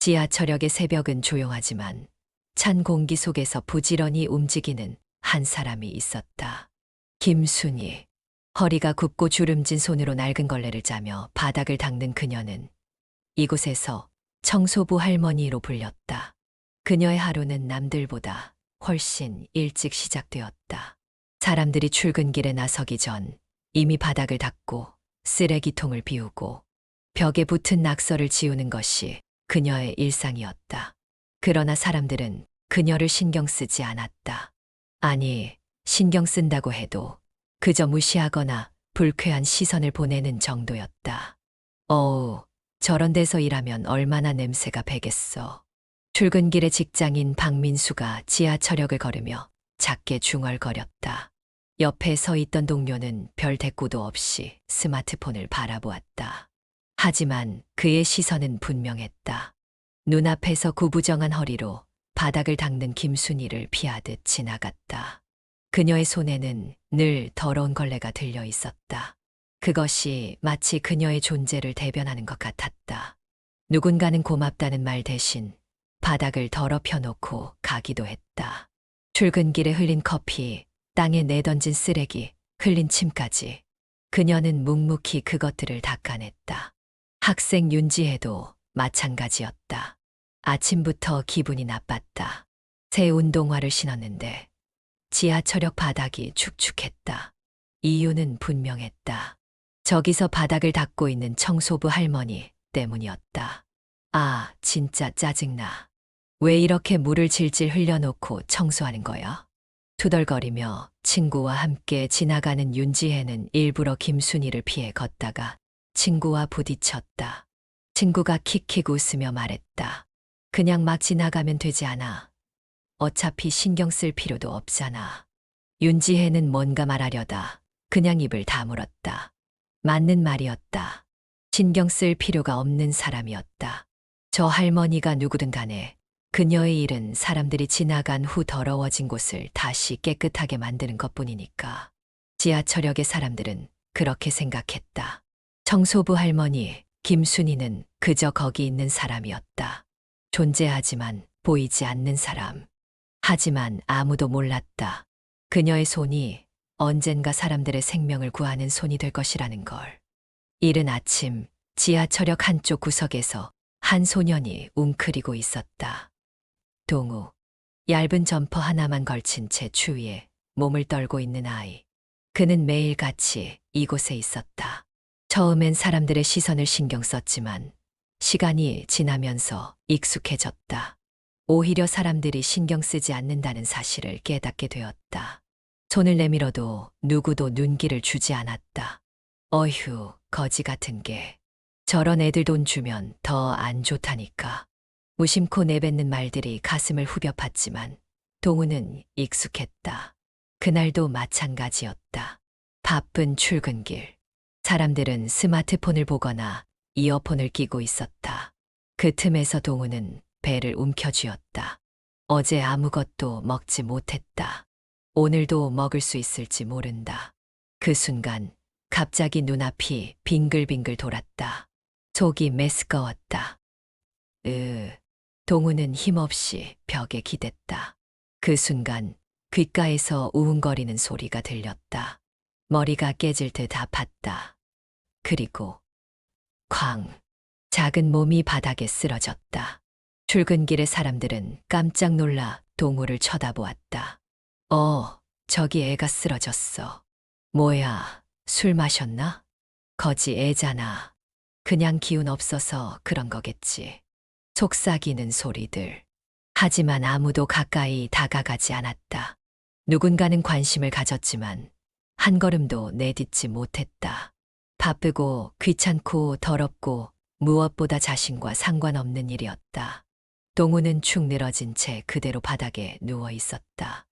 지하철역의 새벽은 조용하지만 찬 공기 속에서 부지런히 움직이는 한 사람이 있었다. 김순희. 허리가 굽고 주름진 손으로 낡은 걸레를 짜며 바닥을 닦는 그녀는 이곳에서 청소부 할머니로 불렸다. 그녀의 하루는 남들보다 훨씬 일찍 시작되었다. 사람들이 출근길에 나서기 전 이미 바닥을 닦고 쓰레기통을 비우고 벽에 붙은 낙서를 지우는 것이 그녀의 일상이었다. 그러나 사람들은 그녀를 신경 쓰지 않았다. 아니, 신경 쓴다고 해도 그저 무시하거나 불쾌한 시선을 보내는 정도였다. 어우, 저런 데서 일하면 얼마나 냄새가 배겠어. 출근길의 직장인 박민수가 지하철역을 걸으며 작게 중얼거렸다. 옆에 서 있던 동료는 별 대꾸도 없이 스마트폰을 바라보았다. 하지만 그의 시선은 분명했다. 눈앞에서 구부정한 허리로 바닥을 닦는 김순희를 피하듯 지나갔다. 그녀의 손에는 늘 더러운 걸레가 들려 있었다. 그것이 마치 그녀의 존재를 대변하는 것 같았다. 누군가는 고맙다는 말 대신 바닥을 더럽혀 놓고 가기도 했다. 출근길에 흘린 커피, 땅에 내던진 쓰레기, 흘린 침까지. 그녀는 묵묵히 그것들을 닦아냈다. 학생 윤지혜도 마찬가지였다. 아침부터 기분이 나빴다. 새 운동화를 신었는데 지하철역 바닥이 축축했다. 이유는 분명했다. 저기서 바닥을 닦고 있는 청소부 할머니 때문이었다. 아, 진짜 짜증나. 왜 이렇게 물을 질질 흘려놓고 청소하는 거야? 투덜거리며 친구와 함께 지나가는 윤지혜는 일부러 김순희를 피해 걷다가 친구와 부딪혔다. 친구가 킥킥 웃으며 말했다. 그냥 막 지나가면 되지 않아. 어차피 신경 쓸 필요도 없잖아. 윤지혜는 뭔가 말하려다 그냥 입을 다물었다. 맞는 말이었다. 신경 쓸 필요가 없는 사람이었다. 저 할머니가 누구든 간에 그녀의 일은 사람들이 지나간 후 더러워진 곳을 다시 깨끗하게 만드는 것뿐이니까. 지하철역의 사람들은 그렇게 생각했다. 청소부 할머니 김순희는 그저 거기 있는 사람이었다. 존재하지만 보이지 않는 사람. 하지만 아무도 몰랐다. 그녀의 손이 언젠가 사람들의 생명을 구하는 손이 될 것이라는 걸. 이른 아침 지하철역 한쪽 구석에서 한 소년이 웅크리고 있었다. 동우. 얇은 점퍼 하나만 걸친 채 추위에 몸을 떨고 있는 아이. 그는 매일같이 이곳에 있었다. 처음엔 사람들의 시선을 신경 썼지만 시간이 지나면서 익숙해졌다. 오히려 사람들이 신경 쓰지 않는다는 사실을 깨닫게 되었다. 손을 내밀어도 누구도 눈길을 주지 않았다. 어휴, 거지 같은 게. 저런 애들 돈 주면 더 안 좋다니까. 무심코 내뱉는 말들이 가슴을 후벼 팠지만 동우는 익숙했다. 그날도 마찬가지였다. 바쁜 출근길. 사람들은 스마트폰을 보거나 이어폰을 끼고 있었다. 그 틈에서 동우는 배를 움켜쥐었다. 어제 아무것도 먹지 못했다. 오늘도 먹을 수 있을지 모른다. 그 순간 갑자기 눈앞이 빙글빙글 돌았다. 속이 메스꺼웠다. 동우는 힘없이 벽에 기댔다. 그 순간 귓가에서 우웅거리는 소리가 들렸다. 머리가 깨질 듯 아팠다. 그리고 쾅! 작은 몸이 바닥에 쓰러졌다. 출근길의 사람들은 깜짝 놀라 동우를 쳐다보았다. 저기 애가 쓰러졌어. 뭐야, 술 마셨나? 거지 애잖아. 그냥 기운 없어서 그런 거겠지. 속삭이는 소리들. 하지만 아무도 가까이 다가가지 않았다. 누군가는 관심을 가졌지만 한 걸음도 내딛지 못했다. 바쁘고 귀찮고 더럽고 무엇보다 자신과 상관없는 일이었다. 동우는 축 늘어진 채 그대로 바닥에 누워 있었다.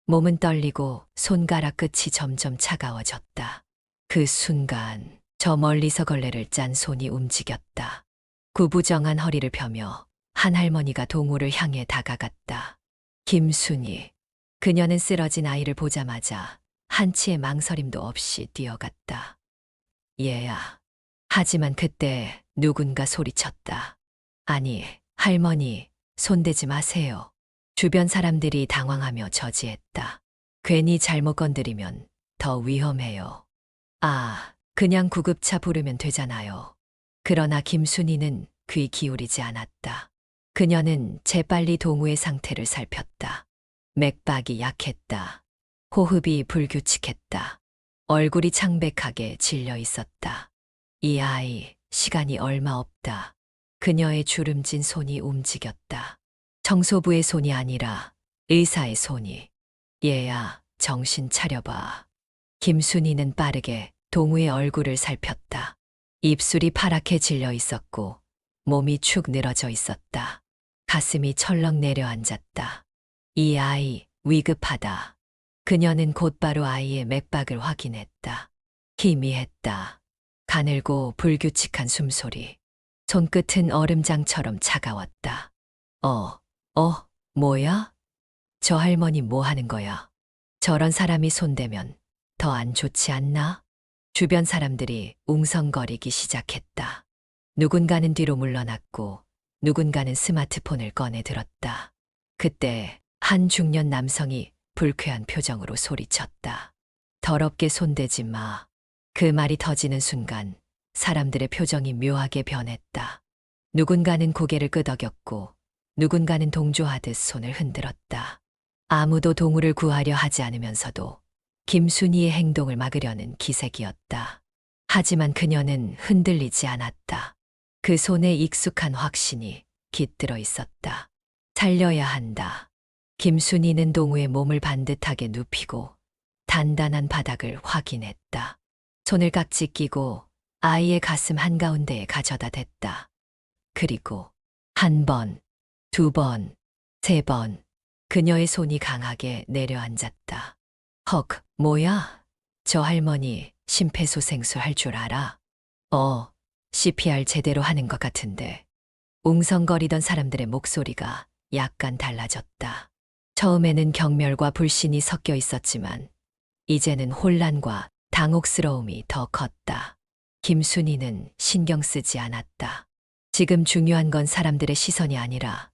몸은 떨리고 손가락 끝이 점점 차가워졌다. 그 순간 저 멀리서 걸레를 짠 손이 움직였다. 구부정한 허리를 펴며 한 할머니가 동우를 향해 다가갔다. 김순희. 그녀는 쓰러진 아이를 보자마자 한치의 망설임도 없이 뛰어갔다. 얘야. 하지만 그때 누군가 소리쳤다. 아니, 할머니, 손대지 마세요. 주변 사람들이 당황하며 저지했다. 괜히 잘못 건드리면 더 위험해요. 아, 그냥 구급차 부르면 되잖아요. 그러나 김순이는 귀 기울이지 않았다. 그녀는 재빨리 동우의 상태를 살폈다. 맥박이 약했다. 호흡이 불규칙했다. 얼굴이 창백하게 질려 있었다. 이 아이, 시간이 얼마 없다. 그녀의 주름진 손이 움직였다. 청소부의 손이 아니라 의사의 손이. 얘야, 정신 차려봐. 김순이는 빠르게 동우의 얼굴을 살폈다. 입술이 파랗게 질려 있었고 몸이 축 늘어져 있었다. 가슴이 철렁 내려앉았다. 이 아이, 위급하다. 그녀는 곧바로 아이의 맥박을 확인했다. 희미했다. 가늘고 불규칙한 숨소리. 손끝은 얼음장처럼 차가웠다. 뭐야? 저 할머니 뭐 하는 거야? 저런 사람이 손대면 더 안 좋지 않나? 주변 사람들이 웅성거리기 시작했다. 누군가는 뒤로 물러났고 누군가는 스마트폰을 꺼내 들었다. 그때 한 중년 남성이 불쾌한 표정으로 소리쳤다. 더럽게 손대지 마. 그 말이 터지는 순간 사람들의 표정이 묘하게 변했다. 누군가는 고개를 끄덕였고 누군가는 동조하듯 손을 흔들었다. 아무도 동우를 구하려 하지 않으면서도 김순이의 행동을 막으려는 기색이었다. 하지만 그녀는 흔들리지 않았다. 그 손에 익숙한 확신이 깃들어 있었다. 살려야 한다. 김순이는 동우의 몸을 반듯하게 눕히고 단단한 바닥을 확인했다. 손을 깍지 끼고 아이의 가슴 한가운데에 가져다 댔다. 그리고 한 번, 두 번, 세 번, 그녀의 손이 강하게 내려앉았다. 헉, 뭐야? 저 할머니 심폐소생술 할 줄 알아? CPR 제대로 하는 것 같은데. 웅성거리던 사람들의 목소리가 약간 달라졌다. 처음에는 경멸과 불신이 섞여 있었지만 이제는 혼란과 당혹스러움이 더 컸다. 김순이는 신경 쓰지 않았다. 지금 중요한 건 사람들의 시선이 아니라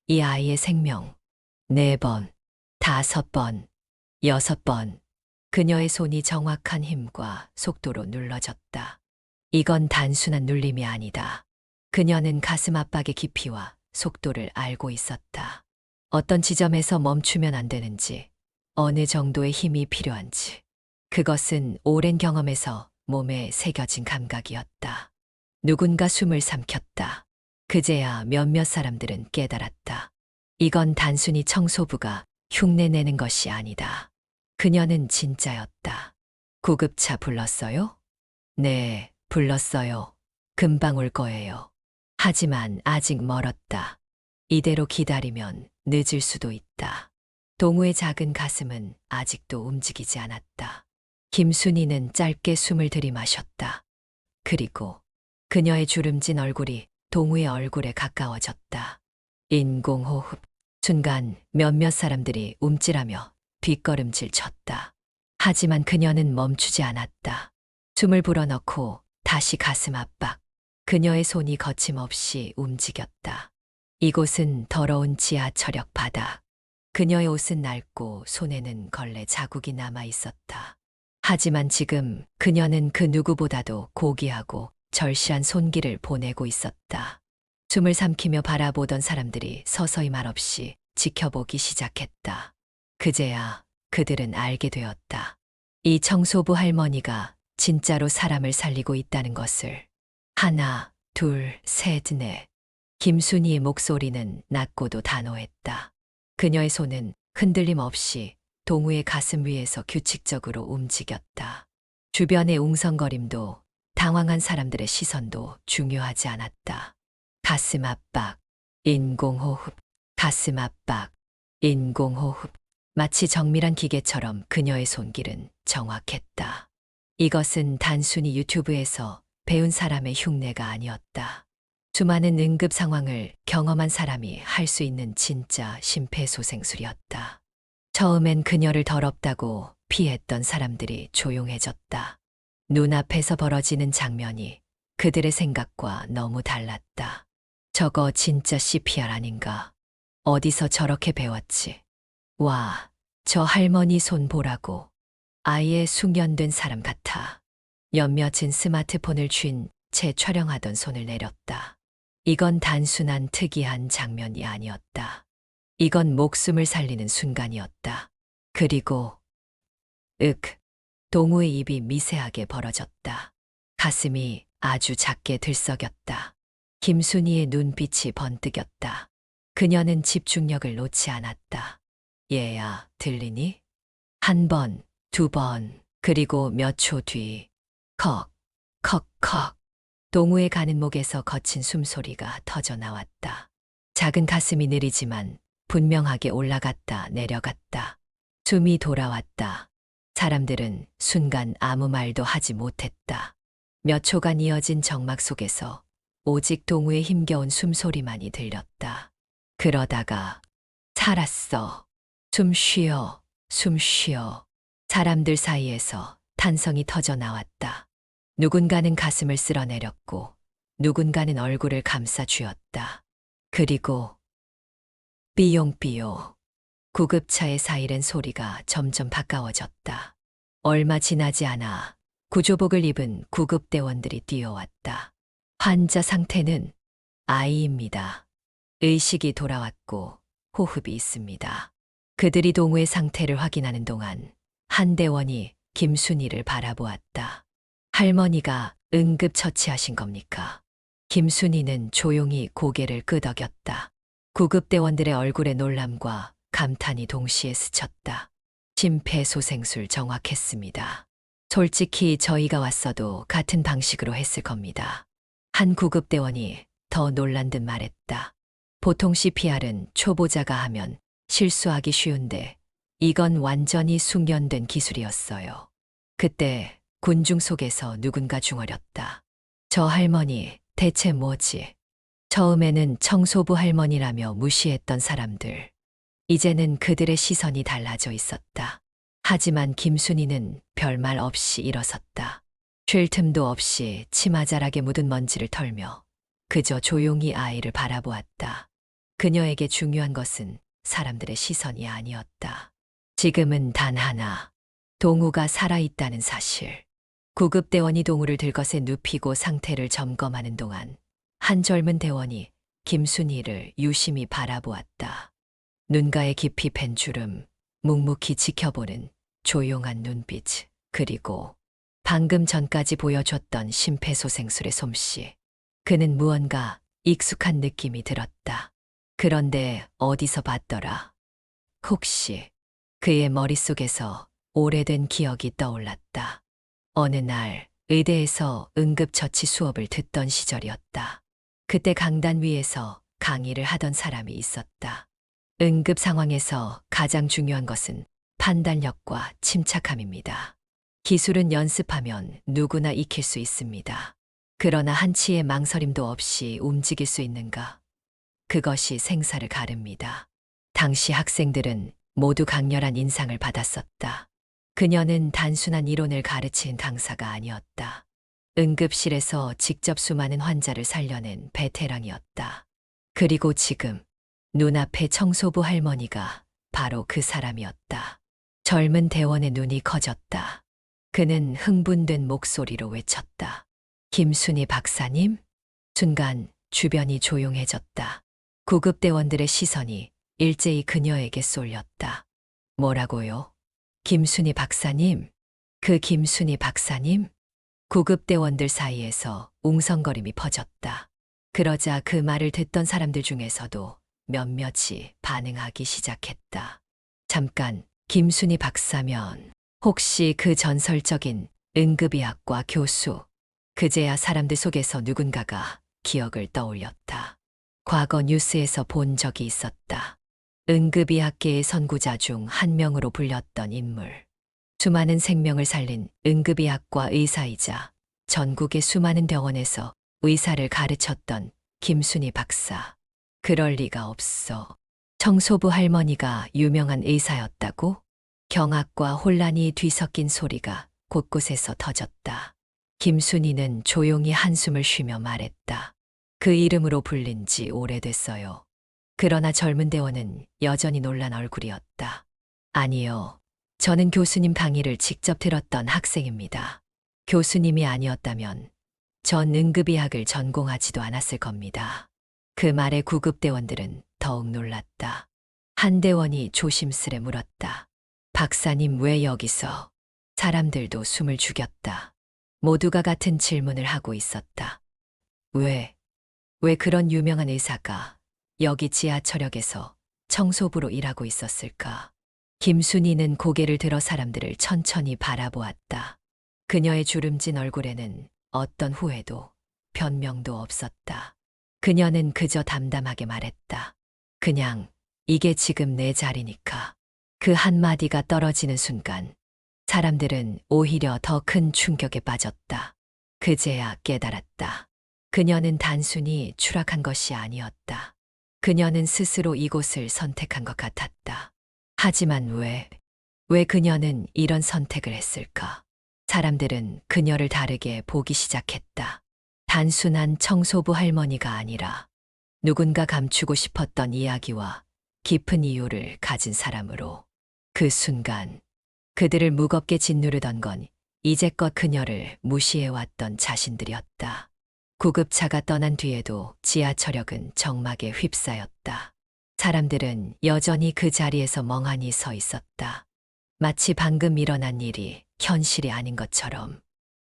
이 아이의 생명. 4번, 5번, 6번. 그녀의 손이 정확한 힘과 속도로 눌러졌다. 이건 단순한 눌림이 아니다. 그녀는 가슴 압박의 깊이와 속도를 알고 있었다. 어떤 지점에서 멈추면 안 되는지, 어느 정도의 힘이 필요한지. 그것은 오랜 경험에서 몸에 새겨진 감각이었다. 누군가 숨을 삼켰다. 그제야 몇몇 사람들은 깨달았다. 이건 단순히 청소부가 흉내내는 것이 아니다. 그녀는 진짜였다. 구급차 불렀어요? 네, 불렀어요. 금방 올 거예요. 하지만 아직 멀었다. 이대로 기다리면 늦을 수도 있다. 동우의 작은 가슴은 아직도 움직이지 않았다. 김순이는 짧게 숨을 들이마셨다. 그리고 그녀의 주름진 얼굴이 동우의 얼굴에 가까워졌다. 인공호흡. 순간 몇몇 사람들이 움찔하며 뒷걸음질 쳤다. 하지만 그녀는 멈추지 않았다. 숨을 불어넣고 다시 가슴 압박. 그녀의 손이 거침없이 움직였다. 이곳은 더러운 지하철역 바닥. 그녀의 옷은 낡고 손에는 걸레 자국이 남아 있었다. 하지만 지금 그녀는 그 누구보다도 고귀하고 절실한 손길을 보내고 있었다. 숨을 삼키며 바라보던 사람들이 서서히 말없이 지켜보기 시작했다. 그제야 그들은 알게 되었다. 이 청소부 할머니가 진짜로 사람을 살리고 있다는 것을. 하나, 둘, 셋, 넷. 김순이의 목소리는 낮고도 단호했다. 그녀의 손은 흔들림 없이 동우의 가슴 위에서 규칙적으로 움직였다. 주변의 웅성거림도 당황한 사람들의 시선도 중요하지 않았다. 가슴 압박, 인공호흡, 가슴 압박, 인공호흡. 마치 정밀한 기계처럼 그녀의 손길은 정확했다. 이것은 단순히 유튜브에서 배운 사람의 흉내가 아니었다. 수많은 응급 상황을 경험한 사람이 할 수 있는 진짜 심폐소생술이었다. 처음엔 그녀를 더럽다고 피했던 사람들이 조용해졌다. 눈앞에서 벌어지는 장면이 그들의 생각과 너무 달랐다. 저거 진짜 CPR 아닌가? 어디서 저렇게 배웠지? 와, 저 할머니 손 보라고. 아예 숙련된 사람 같아. 몇몇은 스마트폰을 쥔 채 촬영하던 손을 내렸다. 이건 단순한 특이한 장면이 아니었다. 이건 목숨을 살리는 순간이었다. 그리고 동우의 입이 미세하게 벌어졌다. 가슴이 아주 작게 들썩였다. 김순희의 눈빛이 번뜩였다. 그녀는 집중력을 놓지 않았다. 얘야, 들리니? 한 번, 두 번, 그리고 몇 초 뒤. 컥, 컥, 컥. 동우의 가는 목에서 거친 숨소리가 터져 나왔다. 작은 가슴이 느리지만 분명하게 올라갔다 내려갔다. 숨이 돌아왔다. 사람들은 순간 아무 말도 하지 못했다. 몇 초간 이어진 정막 속에서 오직 동우의 힘겨운 숨소리만이 들렸다. 그러다가 살았어. 숨 쉬어, 숨 쉬어. 사람들 사이에서 탄성이 터져 나왔다. 누군가는 가슴을 쓸어내렸고 누군가는 얼굴을 감싸 쥐었다. 그리고 삐용삐용. 구급차의 사이렌 소리가 점점 가까워졌다. 얼마 지나지 않아 구조복을 입은 구급대원들이 뛰어왔다. 환자 상태는 아이입니다. 의식이 돌아왔고 호흡이 있습니다. 그들이 동우의 상태를 확인하는 동안 한 대원이 김순희를 바라보았다. 할머니가 응급처치하신 겁니까? 김순희는 조용히 고개를 끄덕였다. 구급대원들의 얼굴에 놀람과 감탄이 동시에 스쳤다. 심폐소생술 정확했습니다. 솔직히 저희가 왔어도 같은 방식으로 했을 겁니다. 한 구급대원이 더 놀란 듯 말했다. 보통 CPR은 초보자가 하면 실수하기 쉬운데 이건 완전히 숙련된 기술이었어요. 그때 군중 속에서 누군가 중얼였다. 저 할머니 대체 뭐지? 처음에는 청소부 할머니라며 무시했던 사람들. 이제는 그들의 시선이 달라져 있었다. 하지만 김순희는 별말 없이 일어섰다. 쉴 틈도 없이 치마자락에 묻은 먼지를 털며 그저 조용히 아이를 바라보았다. 그녀에게 중요한 것은 사람들의 시선이 아니었다. 지금은 단 하나, 동우가 살아있다는 사실. 구급대원이 동우를 들것에 눕히고 상태를 점검하는 동안 한 젊은 대원이 김순희를 유심히 바라보았다. 눈가에 깊이 팬 주름, 묵묵히 지켜보는 조용한 눈빛, 그리고 방금 전까지 보여줬던 심폐소생술의 솜씨. 그는 무언가 익숙한 느낌이 들었다. 그런데 어디서 봤더라. 혹시 그의 머릿속에서 오래된 기억이 떠올랐다. 어느 날 의대에서 응급처치 수업을 듣던 시절이었다. 그때 강단 위에서 강의를 하던 사람이 있었다. 응급 상황에서 가장 중요한 것은 판단력과 침착함입니다. 기술은 연습하면 누구나 익힐 수 있습니다. 그러나 한치의 망설임도 없이 움직일 수 있는가? 그것이 생사를 가릅니다. 당시 학생들은 모두 강렬한 인상을 받았었다. 그녀는 단순한 이론을 가르친 강사가 아니었다. 응급실에서 직접 수많은 환자를 살려낸 베테랑이었다. 그리고 지금 눈앞에 청소부 할머니가 바로 그 사람이었다. 젊은 대원의 눈이 커졌다. 그는 흥분된 목소리로 외쳤다. 김순희 박사님? 순간 주변이 조용해졌다. 구급대원들의 시선이 일제히 그녀에게 쏠렸다. 뭐라고요? 김순희 박사님? 그 김순희 박사님? 구급대원들 사이에서 웅성거림이 퍼졌다. 그러자 그 말을 듣던 사람들 중에서도 몇몇이 반응하기 시작했다. 잠깐, 김순희 박사면 혹시 그 전설적인 응급의학과 교수. 그제야 사람들 속에서 누군가가 기억을 떠올렸다. 과거 뉴스에서 본 적이 있었다. 응급의학계의 선구자 중 한 명으로 불렸던 인물. 수많은 생명을 살린 응급의학과 의사이자 전국의 수많은 병원에서 의사를 가르쳤던 김순희 박사. 그럴 리가 없어. 청소부 할머니가 유명한 의사였다고? 경악과 혼란이 뒤섞인 소리가 곳곳에서 터졌다. 김순희는 조용히 한숨을 쉬며 말했다. 그 이름으로 불린 지 오래됐어요. 그러나 젊은 대원은 여전히 놀란 얼굴이었다. 아니요. 저는 교수님 강의를 직접 들었던 학생입니다. 교수님이 아니었다면 전 응급의학을 전공하지도 않았을 겁니다. 그 말에 구급대원들은 더욱 놀랐다. 한 대원이 조심스레 물었다. 박사님 왜 여기서? 사람들도 숨을 죽였다. 모두가 같은 질문을 하고 있었다. 왜 그런 유명한 의사가 여기 지하철역에서 청소부로 일하고 있었을까? 김순이는 고개를 들어 사람들을 천천히 바라보았다. 그녀의 주름진 얼굴에는 어떤 후회도 변명도 없었다. 그녀는 그저 담담하게 말했다. 그냥 이게 지금 내 자리니까. 그 한마디가 떨어지는 순간 사람들은 오히려 더 큰 충격에 빠졌다. 그제야 깨달았다. 그녀는 단순히 추락한 것이 아니었다. 그녀는 스스로 이곳을 선택한 것 같았다. 하지만 왜 그녀는 이런 선택을 했을까? 사람들은 그녀를 다르게 보기 시작했다. 단순한 청소부 할머니가 아니라 누군가 감추고 싶었던 이야기와 깊은 이유를 가진 사람으로. 그 순간 그들을 무겁게 짓누르던 건 이제껏 그녀를 무시해왔던 자신들이었다. 구급차가 떠난 뒤에도 지하철역은 정막에 휩싸였다. 사람들은 여전히 그 자리에서 멍하니 서 있었다. 마치 방금 일어난 일이 현실이 아닌 것처럼.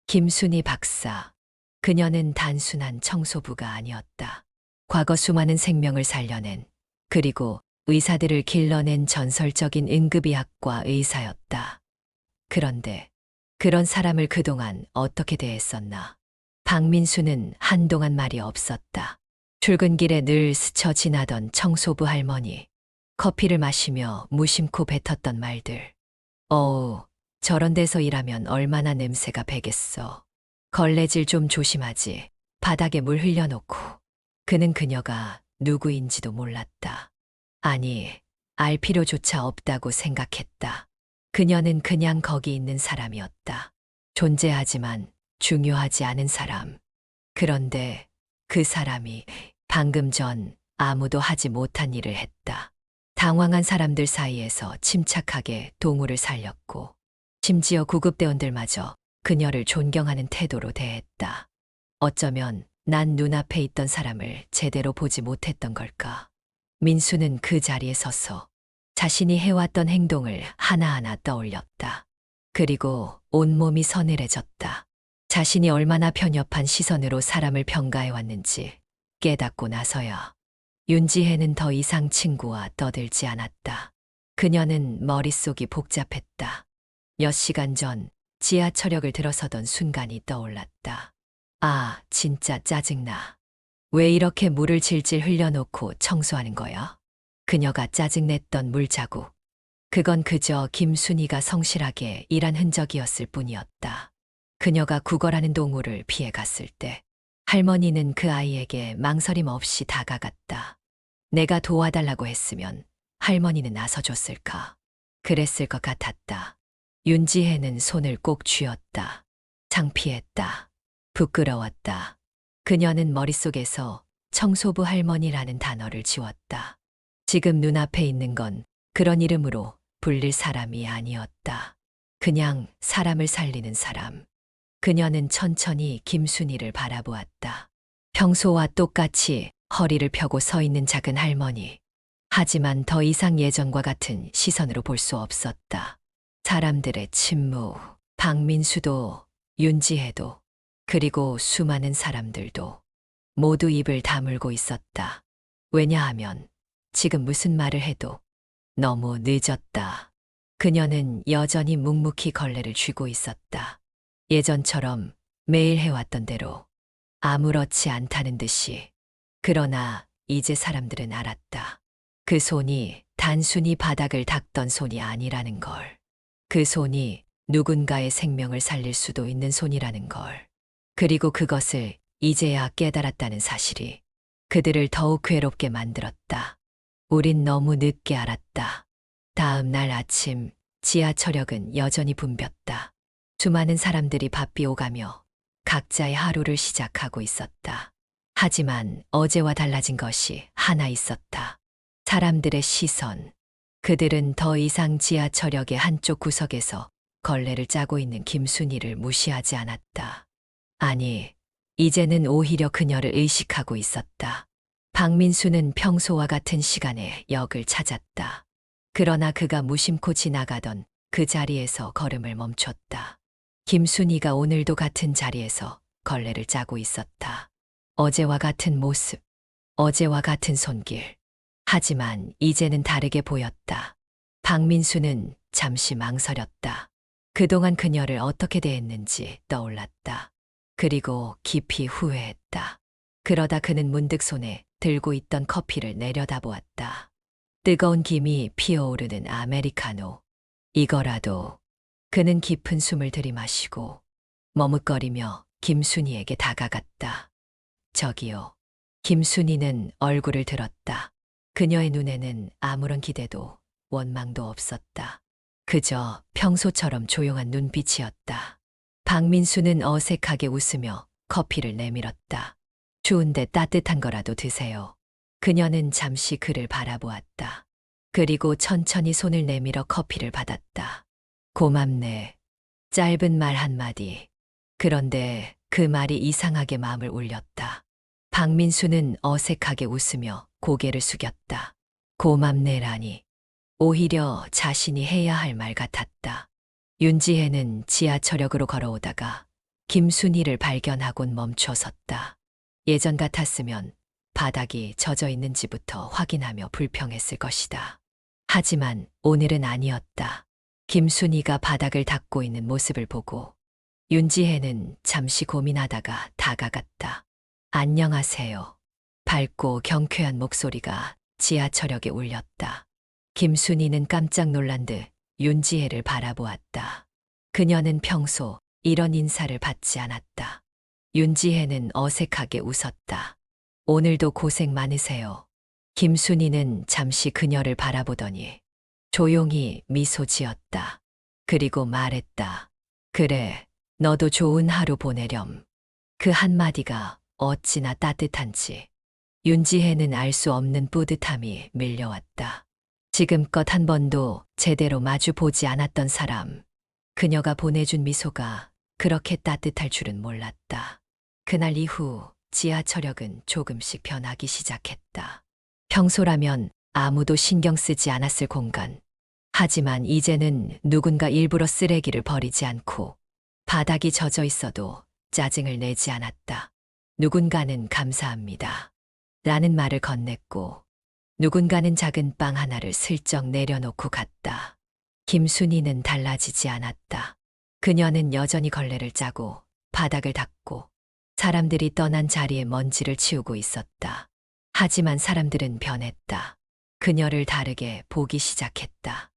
김순희 박사. 그녀는 단순한 청소부가 아니었다. 과거 수많은 생명을 살려낸, 그리고 의사들을 길러낸 전설적인 응급의학과 의사였다. 그런데 그런 사람을 그동안 어떻게 대했었나? 박민수는 한동안 말이 없었다. 출근길에 늘 스쳐 지나던 청소부 할머니, 커피를 마시며 무심코 뱉었던 말들. 어우, 저런 데서 일하면 얼마나 냄새가 배겠어. 걸레질 좀 조심하지. 바닥에 물 흘려놓고. 그는 그녀가 누구인지도 몰랐다. 아니, 알 필요조차 없다고 생각했다. 그녀는 그냥 거기 있는 사람이었다. 존재하지만 중요하지 않은 사람. 그런데 그 사람이 방금 전 아무도 하지 못한 일을 했다. 당황한 사람들 사이에서 침착하게 동우를 살렸고, 심지어 구급대원들마저 그녀를 존경하는 태도로 대했다. 어쩌면 난 눈앞에 있던 사람을 제대로 보지 못했던 걸까? 민수는 그 자리에 서서 자신이 해왔던 행동을 하나하나 떠올렸다. 그리고 온몸이 서늘해졌다. 자신이 얼마나 편협한 시선으로 사람을 평가해왔는지 깨닫고 나서야. 윤지혜는 더 이상 친구와 떠들지 않았다. 그녀는 머릿속이 복잡했다. 몇 시간 전 지하철역을 들어서던 순간이 떠올랐다. 아, 진짜 짜증나. 왜 이렇게 물을 질질 흘려놓고 청소하는 거야? 그녀가 짜증냈던 물자국. 그건 그저 김순희가 성실하게 일한 흔적이었을 뿐이었다. 그녀가 구걸하는 동우를 피해갔을 때 할머니는 그 아이에게 망설임 없이 다가갔다. 내가 도와달라고 했으면 할머니는 나서줬을까? 그랬을 것 같았다. 윤지혜는 손을 꼭 쥐었다. 창피했다. 부끄러웠다. 그녀는 머릿속에서 청소부 할머니라는 단어를 지웠다. 지금 눈앞에 있는 건 그런 이름으로 불릴 사람이 아니었다. 그냥 사람을 살리는 사람. 그녀는 천천히 김순희를 바라보았다. 평소와 똑같이 허리를 펴고 서 있는 작은 할머니. 하지만 더 이상 예전과 같은 시선으로 볼 수 없었다. 사람들의 침묵, 박민수도, 윤지혜도, 그리고 수많은 사람들도 모두 입을 다물고 있었다. 왜냐하면 지금 무슨 말을 해도 너무 늦었다. 그녀는 여전히 묵묵히 걸레를 쥐고 있었다. 예전처럼 매일 해왔던 대로 아무렇지 않다는 듯이. 그러나 이제 사람들은 알았다. 그 손이 단순히 바닥을 닦던 손이 아니라는 걸. 그 손이 누군가의 생명을 살릴 수도 있는 손이라는 걸. 그리고 그것을 이제야 깨달았다는 사실이 그들을 더욱 괴롭게 만들었다. 우린 너무 늦게 알았다. 다음 날 아침 지하철역은 여전히 붐볐다. 수많은 사람들이 바삐 오가며 각자의 하루를 시작하고 있었다. 하지만 어제와 달라진 것이 하나 있었다. 사람들의 시선. 그들은 더 이상 지하철역의 한쪽 구석에서 걸레를 짜고 있는 김순희를 무시하지 않았다. 아니, 이제는 오히려 그녀를 의식하고 있었다. 박민수는 평소와 같은 시간에 역을 찾았다. 그러나 그가 무심코 지나가던 그 자리에서 걸음을 멈췄다. 김순희가 오늘도 같은 자리에서 걸레를 짜고 있었다. 어제와 같은 모습, 어제와 같은 손길. 하지만 이제는 다르게 보였다. 박민수는 잠시 망설였다. 그동안 그녀를 어떻게 대했는지 떠올랐다. 그리고 깊이 후회했다. 그러다 그는 문득 손에 들고 있던 커피를 내려다보았다. 뜨거운 김이 피어오르는 아메리카노. 이거라도. 그는 깊은 숨을 들이마시고 머뭇거리며 김순희에게 다가갔다. 저기요. 김순희는 얼굴을 들었다. 그녀의 눈에는 아무런 기대도 원망도 없었다. 그저 평소처럼 조용한 눈빛이었다. 박민수는 어색하게 웃으며 커피를 내밀었다. 추운데 따뜻한 거라도 드세요. 그녀는 잠시 그를 바라보았다. 그리고 천천히 손을 내밀어 커피를 받았다. 고맙네. 짧은 말 한마디. 그런데 그 말이 이상하게 마음을 울렸다. 박민수는 어색하게 웃으며 고개를 숙였다. 고맙네라니. 오히려 자신이 해야 할 말 같았다. 윤지혜는 지하철역으로 걸어오다가 김순희를 발견하곤 멈춰섰다. 예전 같았으면 바닥이 젖어 있는지부터 확인하며 불평했을 것이다. 하지만 오늘은 아니었다. 김순희가 바닥을 닦고 있는 모습을 보고 윤지혜는 잠시 고민하다가 다가갔다. 안녕하세요. 밝고 경쾌한 목소리가 지하철역에 울렸다. 김순희는 깜짝 놀란 듯 윤지혜를 바라보았다. 그녀는 평소 이런 인사를 받지 않았다. 윤지혜는 어색하게 웃었다. 오늘도 고생 많으세요. 김순희는 잠시 그녀를 바라보더니 조용히 미소 지었다. 그리고 말했다. 그래, 너도 좋은 하루 보내렴. 그 한마디가 어찌나 따뜻한지 윤지혜는 알 수 없는 뿌듯함이 밀려왔다. 지금껏 한 번도 제대로 마주 보지 않았던 사람. 그녀가 보내준 미소가 그렇게 따뜻할 줄은 몰랐다. 그날 이후 지하철역은 조금씩 변하기 시작했다. 평소라면 아무도 신경 쓰지 않았을 공간. 하지만 이제는 누군가 일부러 쓰레기를 버리지 않고 바닥이 젖어 있어도 짜증을 내지 않았다. 누군가는 감사합니다. 라는 말을 건넸고 누군가는 작은 빵 하나를 슬쩍 내려놓고 갔다. 김순희는 달라지지 않았다. 그녀는 여전히 걸레를 짜고 바닥을 닦고 사람들이 떠난 자리에 먼지를 치우고 있었다. 하지만 사람들은 변했다. 그녀를 다르게 보기 시작했다.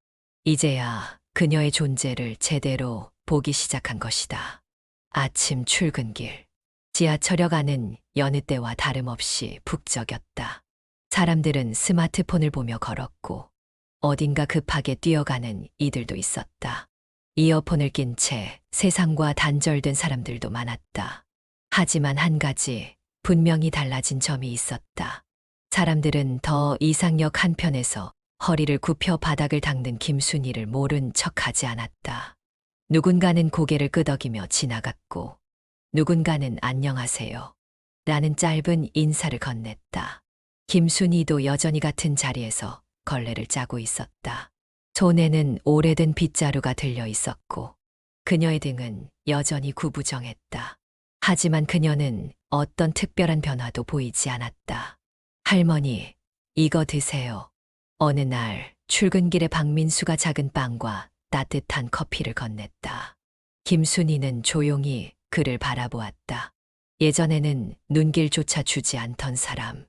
이제야 그녀의 존재를 제대로 보기 시작한 것이다. 아침 출근길. 지하철역 안은 여느 때와 다름없이 북적였다. 사람들은 스마트폰을 보며 걸었고 어딘가 급하게 뛰어가는 이들도 있었다. 이어폰을 낀 채 세상과 단절된 사람들도 많았다. 하지만 한 가지 분명히 달라진 점이 있었다. 사람들은 더 이상 역 한편에서 허리를 굽혀 바닥을 닦는 김순희를 모른 척하지 않았다. 누군가는 고개를 끄덕이며 지나갔고 누군가는 안녕하세요. 라는 짧은 인사를 건넸다. 김순희도 여전히 같은 자리에서 걸레를 짜고 있었다. 손에는 오래된 빗자루가 들려 있었고 그녀의 등은 여전히 구부정했다. 하지만 그녀는 어떤 특별한 변화도 보이지 않았다. 할머니, 이거 드세요. 어느 날 출근길에 박민수가 작은 빵과 따뜻한 커피를 건넸다. 김순희는 조용히 그를 바라보았다. 예전에는 눈길조차 주지 않던 사람.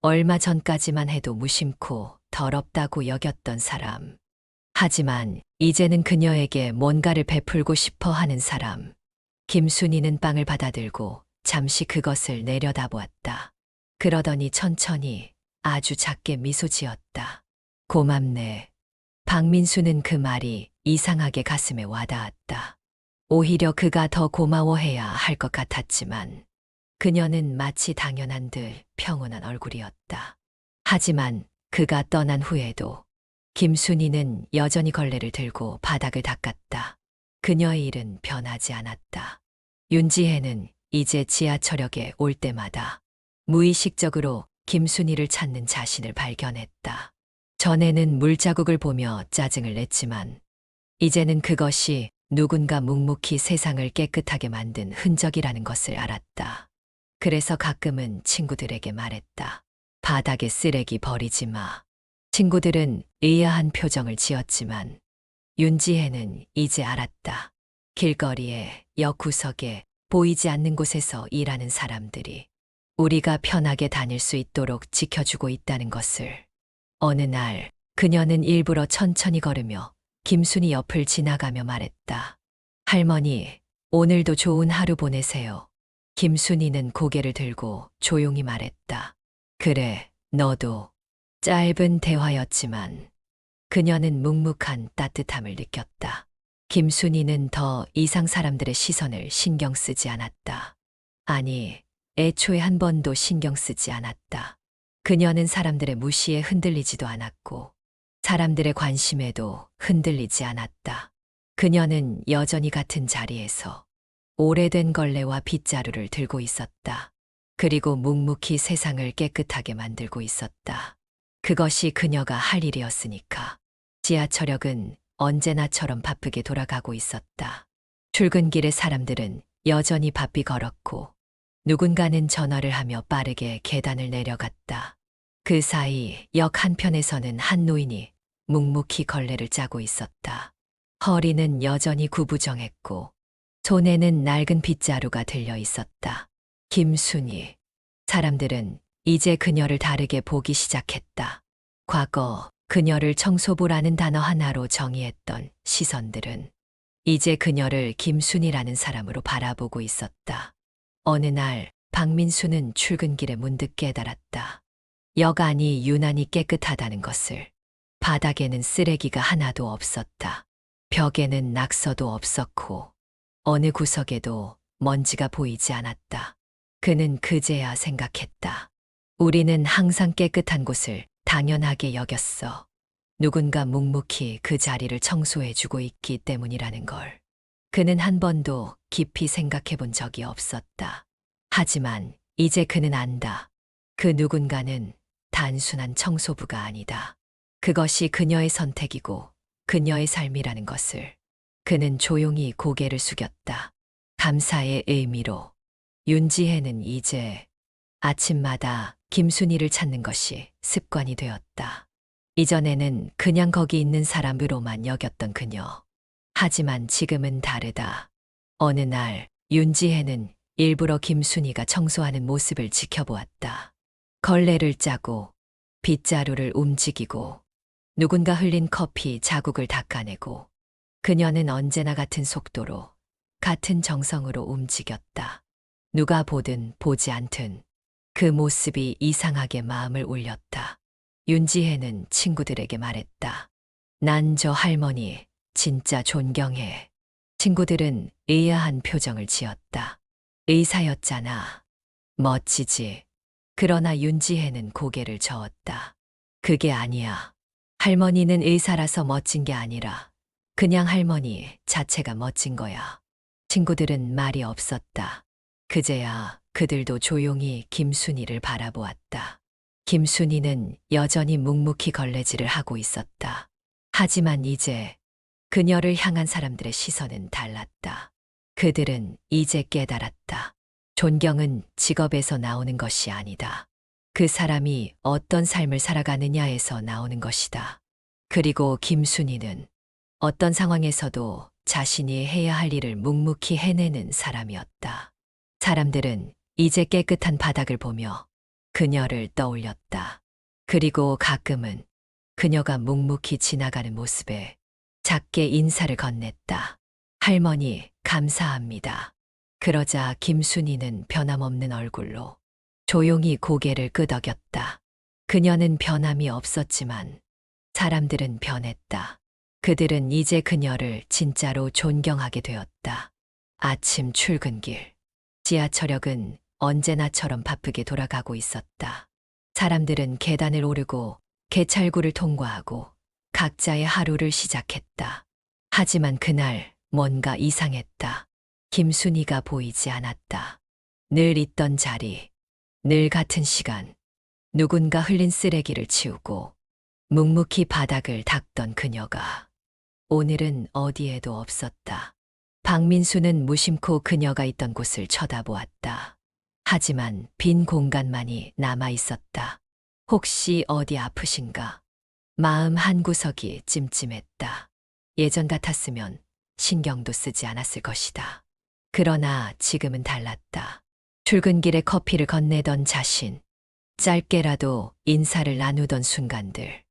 얼마 전까지만 해도 무심코 더럽다고 여겼던 사람. 하지만 이제는 그녀에게 뭔가를 베풀고 싶어 하는 사람. 김순희는 빵을 받아들고 잠시 그것을 내려다보았다. 그러더니 천천히 아주 작게 미소 지었다. 고맙네. 박민수는 그 말이 이상하게 가슴에 와닿았다. 오히려 그가 더 고마워해야 할 것 같았지만 그녀는 마치 당연한 듯 평온한 얼굴이었다. 하지만 그가 떠난 후에도 김순희는 여전히 걸레를 들고 바닥을 닦았다. 그녀의 일은 변하지 않았다. 윤지혜는 이제 지하철역에 올 때마다 무의식적으로 김순희를 찾는 자신을 발견했다. 전에는 물자국을 보며 짜증을 냈지만 이제는 그것이 누군가 묵묵히 세상을 깨끗하게 만든 흔적이라는 것을 알았다. 그래서 가끔은 친구들에게 말했다. 바닥에 쓰레기 버리지 마. 친구들은 의아한 표정을 지었지만 윤지혜는 이제 알았다. 길거리에, 역 구석에, 보이지 않는 곳에서 일하는 사람들이 우리가 편하게 다닐 수 있도록 지켜주고 있다는 것을. 어느 날 그녀는 일부러 천천히 걸으며 김순희 옆을 지나가며 말했다. 할머니, 오늘도 좋은 하루 보내세요. 김순희는 고개를 들고 조용히 말했다. 그래, 너도. 짧은 대화였지만 그녀는 묵묵한 따뜻함을 느꼈다. 김순희는 더 이상 사람들의 시선을 신경 쓰지 않았다. 아니, 애초에 한 번도 신경 쓰지 않았다. 그녀는 사람들의 무시에 흔들리지도 않았고 사람들의 관심에도 흔들리지 않았다. 그녀는 여전히 같은 자리에서 오래된 걸레와 빗자루를 들고 있었다. 그리고 묵묵히 세상을 깨끗하게 만들고 있었다. 그것이 그녀가 할 일이었으니까. 지하철역은 언제나처럼 바쁘게 돌아가고 있었다. 출근길의 사람들은 여전히 바삐 걸었고 누군가는 전화를 하며 빠르게 계단을 내려갔다. 그 사이 역 한편에서는 한 노인이 묵묵히 걸레를 짜고 있었다. 허리는 여전히 구부정했고 손에는 낡은 빗자루가 들려 있었다. 김순희. 사람들은 이제 그녀를 다르게 보기 시작했다. 과거 그녀를 청소부라는 단어 하나로 정의했던 시선들은 이제 그녀를 김순희라는 사람으로 바라보고 있었다. 어느 날 박민수는 출근길에 문득 깨달았다. 역 안이 유난히 깨끗하다는 것을. 바닥에는 쓰레기가 하나도 없었다. 벽에는 낙서도 없었고 어느 구석에도 먼지가 보이지 않았다. 그는 그제야 생각했다. 우리는 항상 깨끗한 곳을 당연하게 여겼어. 누군가 묵묵히 그 자리를 청소해주고 있기 때문이라는 걸. 그는 한 번도 깊이 생각해 본 적이 없었다. 하지만 이제 그는 안다. 그 누군가는 단순한 청소부가 아니다. 그것이 그녀의 선택이고 그녀의 삶이라는 것을. 그는 조용히 고개를 숙였다. 감사의 의미로. 윤지혜는 이제 아침마다 김순희를 찾는 것이 습관이 되었다. 이전에는 그냥 거기 있는 사람으로만 여겼던 그녀. 하지만 지금은 다르다. 어느 날 윤지혜는 일부러 김순희가 청소하는 모습을 지켜보았다. 걸레를 짜고 빗자루를 움직이고 누군가 흘린 커피 자국을 닦아내고 그녀는 언제나 같은 속도로 같은 정성으로 움직였다. 누가 보든 보지 않든 그 모습이 이상하게 마음을 울렸다. 윤지혜는 친구들에게 말했다. 난 저 할머니 진짜 존경해. 친구들은 의아한 표정을 지었다. 의사였잖아. 멋지지. 그러나 윤지혜는 고개를 저었다. 그게 아니야. 할머니는 의사라서 멋진 게 아니라 그냥 할머니 자체가 멋진 거야. 친구들은 말이 없었다. 그제야 그들도 조용히 김순희를 바라보았다. 김순희는 여전히 묵묵히 걸레질을 하고 있었다. 하지만 이제 그녀를 향한 사람들의 시선은 달랐다. 그들은 이제 깨달았다. 존경은 직업에서 나오는 것이 아니다. 그 사람이 어떤 삶을 살아가느냐에서 나오는 것이다. 그리고 김순희는 어떤 상황에서도 자신이 해야 할 일을 묵묵히 해내는 사람이었다. 사람들은 이제 깨끗한 바닥을 보며 그녀를 떠올렸다. 그리고 가끔은 그녀가 묵묵히 지나가는 모습에 작게 인사를 건넸다. 할머니, 감사합니다. 그러자 김순희는 변함없는 얼굴로 조용히 고개를 끄덕였다. 그녀는 변함이 없었지만 사람들은 변했다. 그들은 이제 그녀를 진짜로 존경하게 되었다. 아침 출근길. 지하철역은 언제나처럼 바쁘게 돌아가고 있었다. 사람들은 계단을 오르고 개찰구를 통과하고 각자의 하루를 시작했다. 하지만 그날 뭔가 이상했다. 김순이가 보이지 않았다. 늘 있던 자리, 늘 같은 시간, 누군가 흘린 쓰레기를 치우고 묵묵히 바닥을 닦던 그녀가 오늘은 어디에도 없었다. 박민수는 무심코 그녀가 있던 곳을 쳐다보았다. 하지만 빈 공간만이 남아 있었다. 혹시 어디 아프신가? 마음 한구석이 찜찜했다. 예전 같았으면 신경도 쓰지 않았을 것이다. 그러나 지금은 달랐다. 출근길에 커피를 건네던 자신, 짧게라도 인사를 나누던 순간들,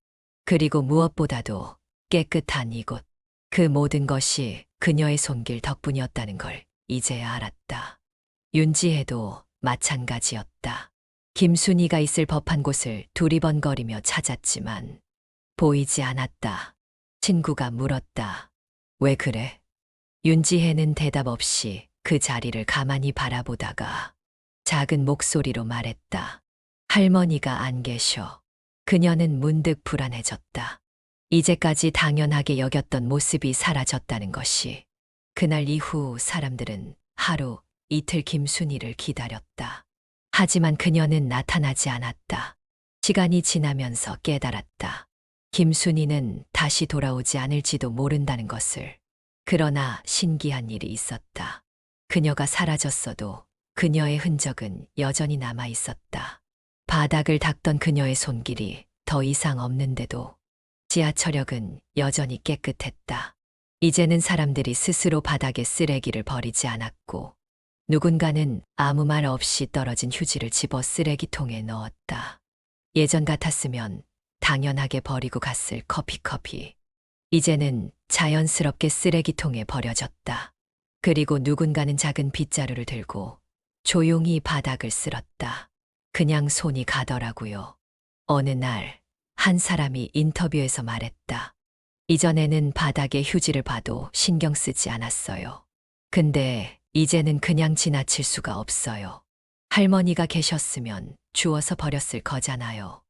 그리고 무엇보다도 깨끗한 이곳, 그 모든 것이 그녀의 손길 덕분이었다는 걸 이제야 알았다. 윤지혜도 마찬가지였다. 김순이가 있을 법한 곳을 두리번거리며 찾았지만 보이지 않았다. 친구가 물었다. 왜 그래? 윤지혜는 대답 없이 그 자리를 가만히 바라보다가 작은 목소리로 말했다. 할머니가 안 계셔. 그녀는 문득 불안해졌다. 이제까지 당연하게 여겼던 모습이 사라졌다는 것이. 그날 이후 사람들은 하루, 이틀 김순이를 기다렸다. 하지만 그녀는 나타나지 않았다. 시간이 지나면서 깨달았다. 김순이는 다시 돌아오지 않을지도 모른다는 것을. 그러나 신기한 일이 있었다. 그녀가 사라졌어도 그녀의 흔적은 여전히 남아 있었다. 바닥을 닦던 그녀의 손길이 더 이상 없는데도 지하철역은 여전히 깨끗했다. 이제는 사람들이 스스로 바닥에 쓰레기를 버리지 않았고 누군가는 아무 말 없이 떨어진 휴지를 집어 쓰레기통에 넣었다. 예전 같았으면 당연하게 버리고 갔을 커피. 이제는 자연스럽게 쓰레기통에 버려졌다. 그리고 누군가는 작은 빗자루를 들고 조용히 바닥을 쓸었다. 그냥 손이 가더라고요. 어느 날 한 사람이 인터뷰에서 말했다. 이전에는 바닥에 휴지를 봐도 신경 쓰지 않았어요. 근데 이제는 그냥 지나칠 수가 없어요. 할머니가 계셨으면 주워서 버렸을 거잖아요.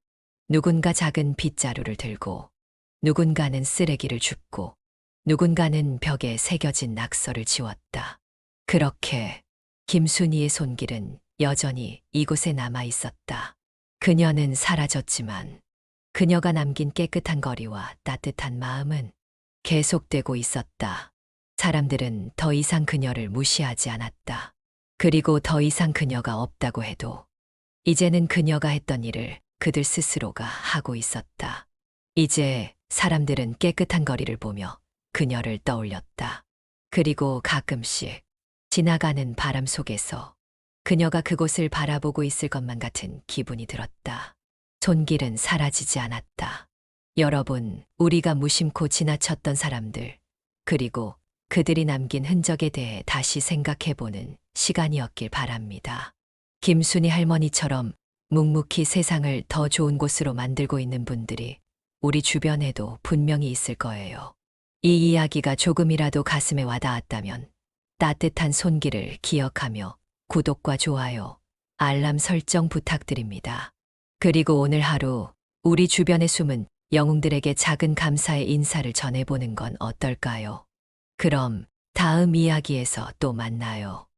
누군가 작은 빗자루를 들고, 누군가는 쓰레기를 줍고, 누군가는 벽에 새겨진 낙서를 지웠다. 그렇게 김순이의 손길은 여전히 이곳에 남아 있었다. 그녀는 사라졌지만 그녀가 남긴 깨끗한 거리와 따뜻한 마음은 계속되고 있었다. 사람들은 더 이상 그녀를 무시하지 않았다. 그리고 더 이상 그녀가 없다고 해도 이제는 그녀가 했던 일을 그들 스스로가 하고 있었다. 이제 사람들은 깨끗한 거리를 보며 그녀를 떠올렸다. 그리고 가끔씩 지나가는 바람 속에서 그녀가 그곳을 바라보고 있을 것만 같은 기분이 들었다. 손길은 사라지지 않았다. 여러분, 우리가 무심코 지나쳤던 사람들, 그리고 그들이 남긴 흔적에 대해 다시 생각해보는 시간이었길 바랍니다. 김순이 할머니처럼 묵묵히 세상을 더 좋은 곳으로 만들고 있는 분들이 우리 주변에도 분명히 있을 거예요. 이 이야기가 조금이라도 가슴에 와닿았다면 따뜻한 손길을 기억하며 구독과 좋아요, 알람 설정 부탁드립니다. 그리고 오늘 하루 우리 주변에 숨은 영웅들에게 작은 감사의 인사를 전해보는 건 어떨까요? 그럼 다음 이야기에서 또 만나요.